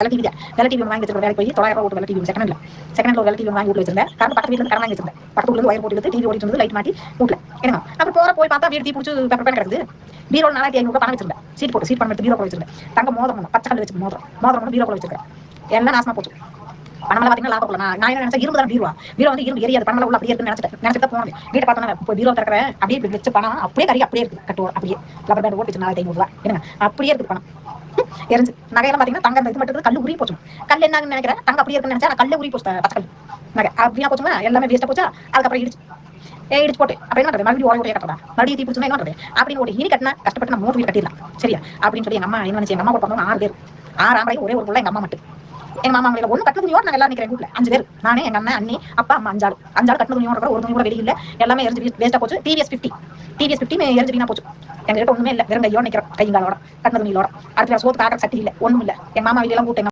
வெள்ள டிவி வெள்ள டிவி வாங்கி வச்சிருக்க வேலைக்கு போய் 900 ரூபாய் வெள்ள டிவி செகண்ட்ல ஒரு வெள்ள டிவி வாங்கி வீட்டுல வச்சிருந்தேன். பக்கத்து வீட்டுல கடன் வாங்கி வச்சிருந்தேன். பக்கத்து வீட்டுல ஒயர் போட்டு டிவி ஓடிட்டு இருந்தது, லைட் மாட்டி வீட்டுல என்னங்க அப்புறம் போய் பார்த்தா வீடு தீ பிடிச்சி பேப்பர் பேன் கிடக்குது. பீரோல 4500 பணம் வச்சிருந்தேன். சீட் பணம் எடுத்து பீரோ வச்சிருந்தேன். தங்க மோதிரம் பச்சை கல் வச்சு மோதிரம் பீரோ வச்சிருக்கேன். எல்லாம் நாசமா போச்சு. பணமெல்லாம் பாத்தீங்கன்னா லாபம் போல. நான் என்ன நினைச்சேன், இரும்பு தான் பீரோ வந்து இரும்பு எரியாது, பணமெல்லாம் உள்ள அப்படியே இருக்குன்னு நினைச்சிட்டு போனேன். வீட்டை பார்த்தோன்னா இப்போ பீரோ திறக்கிறேன், அப்படியே வச்சு பணம் அப்படியே கறி அப்படியே இருக்கு. கட்டுவோம் அப்படியே லப்பர் பேண்ட் ஓட்டு 4500 ரூபாய் என்னங்க அப்படியே இருக்கு பணம் எரிஞ்சு. நகையெல்லாம் பாத்தீங்கன்னா தங்க இது மட்டும் கல் உரி போச்சு. கல் என்னன்னு நினைக்கிறேன், தங்க அப்படியே இருக்குன்னு நினைச்சா கல்ல உரி போச்சு. பச்சை கல் நகை அப்படியா போச்சுங்க, எல்லாமே வேஸ்டா போச்சா. அதுக்கப்புறம் இடிச்சு போட்டு அப்ப என்ன பண்றது, மறுபடியும் ஓட கட்டலாம், மறுபடியும் தீ பிடிச்சுன்னா என்ன பண்றது அப்படின்னு ஒரு இனி கட்டினா கஷ்டப்பட்டு நம்ம 3 வீடு கட்டிடலாம் சரியா அப்படின்னு சொல்லி எங்க அம்மா என்ன நினைச்சு, எங்க அம்மா கூட 6 பேர் 6 ஆம்பளை ஒரே ஒரு பிள்ளை எங்க அம்மா மட்டும். எங்க மாமா அவங்களை ஒண்ணு கட்டு துணியோட நாங்க எல்லாரும் நிக்கிறேன் வீட்டுல 5 பேர், நானே எங்க அண்ணன் அண்ணி அப்பா அம்மா 5 ஆள் கட்டு துணியோட ஒரு துணி கூட வெளியில எல்லாமே எரிஞ்சு வேஸ்டா போச்சு. டிவிஎஸ் 50 எரிஞ்சு வீணா போச்சு. எங்க கிட்ட ஒண்ணுமே இல்ல, வெறும் கையோட நிக்கிறோம், கைங்காலோட கட்டு துணியோட. அடுத்த சோத்து காக்க சட்டி இல்ல, ஒண்ணும் இல்ல. எங்க மாமா வீடு எல்லாம் கூட்டு